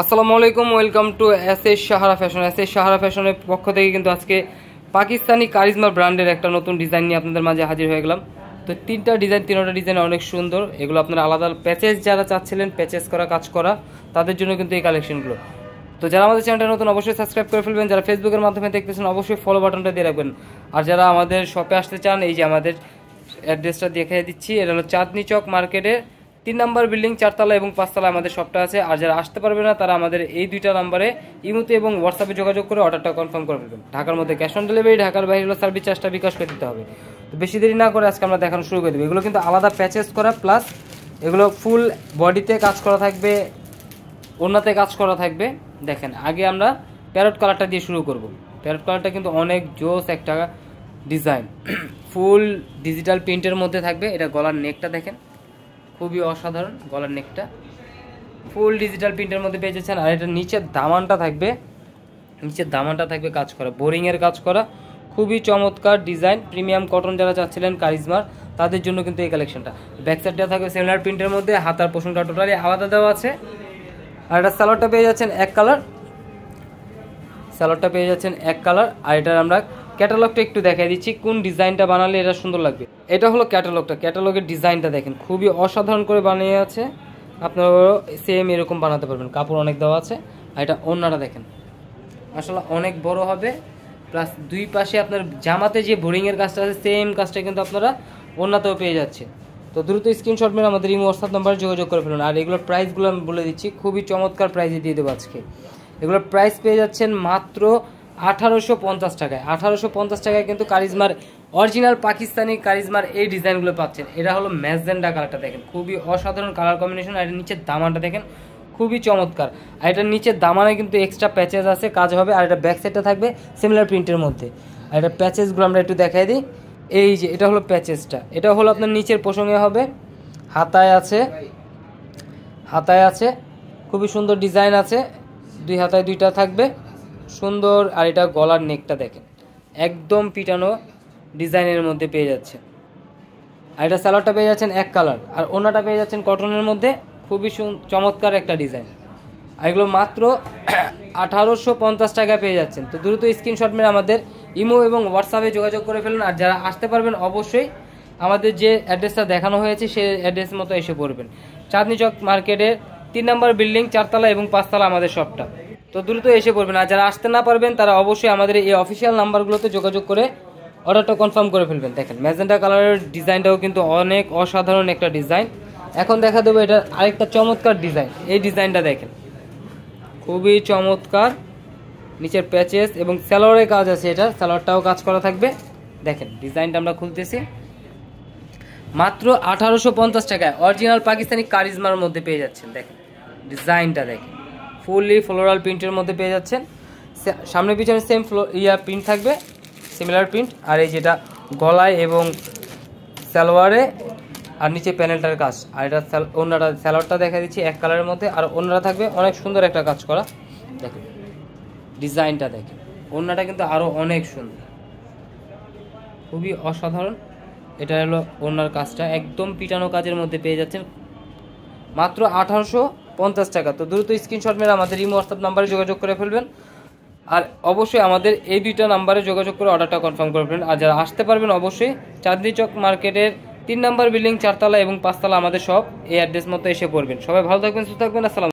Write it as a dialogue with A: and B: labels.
A: আসসালামু আলাইকুম, welcome to S Sahara fashion. S Sahara ফ্যাশনের পক্ষ থেকে কিন্তু আজকে পাকিস্তানি কারিজমা ব্র্যান্ডের একটা নতুন ডিজাইন নিয়ে আপনাদের মাঝে হাজির হয়ে গেলাম। তো তিনটা ডিজাইন অনেক সুন্দর। এগুলো আপনারা আলাদা প্যাচেস যারা চাচ্ছিলেন প্যাচেস করা কাজ করা তাদের জন্য কিন্তু এই কালেকশনগুলো। তো যারা আমাদের চ্যানেলটা নতুন অবশ্যই সাবস্ক্রাইব করে ফেলবেন, যারা ফেসবুকের মাধ্যমে দেখতেছেন অবশ্যই ফলো বাটনটা দিয়ে রাখবেন। আর যারা আমাদের শপে আসতে চান, এই যে আমাদের অ্যাড্রেসটা দেখিয়ে দিচ্ছি, এটা হলো চাঁদনি চক মার্কেটের 3 নম্বর বিল্ডিং, 4 তলা এবং 5 তলা আমাদের শপটা আছে। আর যারা আসতে পারবে না তারা আমাদের এই দুইটা নাম্বারে ইমোতে এবং হোয়াটসঅ্যাপে যোগাযোগ করে অর্ডারটা কনফার্ম করে ফেলবেন। ঢাকার মধ্যে ক্যাশ অন ডেলিভারি, ঢাকার বাইরে হলো সার্ভিস চার্জটা বিকাশ করে দিতে হবে। তো বেশি দেরি না করে আজকে আমরা দেখানো শুরু করে দেবো। এগুলো কিন্তু আলাদা প্যাচেস করা, প্লাস এগুলো ফুল বডিতে কাজ করা থাকবে, ওড়নাতে কাজ করা থাকবে। দেখেন, আগে আমরা প্যারট কালারটা দিয়ে শুরু করব। প্যারট কালারটা কিন্তু অনেক জোস একটা ডিজাইন, ফুল ডিজিটাল প্রিন্টের মধ্যে থাকবে। এটা গলার নেকটা দেখেন, খুবই অসাধারণ। গলার নেকটা ফুল ডিজিটাল প্রিন্টের মধ্যে পেয়ে যাচ্ছেন। আর এটা নিচের দামানটা থাকবে কাজ করা, বোরিংয়ের কাজ করা, খুবই চমৎকার ডিজাইন। প্রিমিয়াম কটন যারা চাচ্ছিলেন কারিজমার তাদের জন্য কিন্তু এই কালেকশনটা। ব্যাক সাইডটা থাকবে সিমিলার প্রিন্টের মধ্যে, হাতার পোষণটা টোটালি আলাদা দেওয়া আছে। আর এটা সালোয়ারটা পেয়ে যাচ্ছেন এক কালার। আর এটার আমরা ক্যাটালগটা একটু দেখাই দিচ্ছি, কোন ডিজাইনটা বানালে এটা সুন্দর লাগবে। এটা হলো ক্যাটালগের ডিজাইনটা দেখেন, খুবই অসাধারণ করে বানিয়ে আছে। আপনারা সেম এরকম বানাতে পারবেন, কাপড় অনেক দেওয়া আছে। আর এটা ওড়নাটা দেখেন, আসলে অনেক বড় হবে। প্লাস দুই পাশে আপনার জামাতে যে বোরিংয়ের কাজটা আছে সেম কাজটা কিন্তু আপনারা ওড়নাতেও পেয়ে যাচ্ছে। তো দ্রুত স্ক্রিনশট মেরে আমাদের এই হোয়াটসঅ্যাপ নাম্বারে যোগাযোগ করে ফেলুন। আর এগুলোর প্রাইসগুলো আমি বলে দিচ্ছি, খুবই চমৎকার প্রাইসে দিয়ে দেবো আজকে। এগুলোর প্রাইস পেয়ে যাচ্ছেন মাত্র 1850 টাকায়। 1850 টাকায় কিন্তু কারিজমার অরিজিনাল পাকিস্তানি কারিজমার এই ডিজাইনগুলো পাচ্ছেন। এটা হলো ম্যাজেন্ডা কালারটা দেখেন, খুবই অসাধারণ কালার কম্বিনেশন। আর এর নিচের দামানটা দেখেন, খুবই চমৎকার। আর এটার নিচের দামানে কিন্তু এক্সট্রা প্যাচেস আছে, কাজ হবে। আর এটা ব্যাক সাইডটা থাকবে সিমিলার প্রিন্টের মধ্যে। আর এটা প্যাচেসগুলো আমরা একটু দেখাই দিই। এই যে এটা হলো প্যাচেসটা, এটা হলো আপনার নিচের পোষণে হবে, হাতায় আছে, খুবই সুন্দর ডিজাইন আছে। দুই হাতায় দুইটা থাকবে, সুন্দর। আর এটা গলার নেকটা দেখেন, একদম পিটানো ডিজাইনের মধ্যে পেয়ে যাচ্ছে। আর এটা সালোয়ারটা পেয়ে যাচ্ছেন এক কালার, আর ওড়নাটা পেয়ে যাচ্ছেন কটনের মধ্যে, খুবই চমৎকার একটা ডিজাইন। আর এগুলো মাত্র 1850 টাকায় পেয়ে যাচ্ছেন। তো দ্রুত স্ক্রিনশট মেরে আমাদের ইমো এবং হোয়াটসঅ্যাপে যোগাযোগ করে ফেলুন। আর যারা আসতে পারবেন অবশ্যই আমাদের যে অ্যাড্রেসটা দেখানো হয়েছে সেই অ্যাড্রেস মতো এসে পড়বেন। চাঁদনি চক মার্কেটের 3 নম্বর বিল্ডিং, 4 তলা এবং 5 তলা আমাদের শপটা। তো দ্রুত এসে পড়বেন। আর যারা আসতে না পারবেন তারা অবশ্যই আমাদের এই অফিসিয়াল নাম্বারগুলোতে যোগাযোগ করে অর্ডারটা কনফার্ম করে ফেলবেন। দেখেন, ম্যাজেন্টা কালারের ডিজাইনটাও কিন্তু অনেক অসাধারণ একটা ডিজাইন। এখন দেখা দেবো এটা আরেকটা চমৎকার ডিজাইন। এই ডিজাইনটা দেখেন, খুবই চমৎকার। নিচের প্যাচেস এবং সালোয়ারের কাজ আছে, এটা সালোয়ারটাও কাজ করা থাকবে। দেখেন ডিজাইনটা আমরা খুলতেছি, মাত্র 1850 টাকায় অরিজিনাল পাকিস্তানি কারিজমার মধ্যে পেয়ে যাচ্ছেন। দেখেন ডিজাইনটা দেখেন, ফুললি ফ্লোরাল প্রিন্টের মধ্যে পেয়ে যাচ্ছেন। সামনে পিছনে সেম প্রিন্ট থাকবে, সিমিলার প্রিন্ট। আর এই যেটা গলায় এবং সালোয়ারে আর নিচে প্যানেলটার কাজ। আর এটা ওড়নাটা, সালোয়ারটা দেখা দিচ্ছি এক কালারের মধ্যে, আর ওড়নাটা থাকবে অনেক সুন্দর একটা কাজ করা। দেখেন ডিজাইনটা দেখেন, ওড়নাটা কিন্তু আরও অনেক সুন্দর, খুবই অসাধারণ। এটা হলো ওড়নার কাজটা, একদম পিটানো কাজের মধ্যে পেয়ে যাচ্ছেন মাত্র 1850 টাকা। তো দ্রুত স্ক্রিনশট মেরে আমাদের এই হোয়াটসঅ্যাপ নাম্বারে যোগাযোগ করে ফেলবেন। আর অবশ্যই আমাদের এই দুইটা নাম্বারে যোগাযোগ করে অর্ডারটা কনফার্ম করে ফেলবেন। আর যারা আসতে পারবেন অবশ্যই চাঁদনি চক মার্কেটের 3 নম্বর বিল্ডিং, 4 তলা এবং 5 তলা আমাদের সব এই অ্যাড্রেস মতো এসে পড়বেন। সবাই ভালো থাকবেন, সুস্থ থাকবেন। আসসালাম।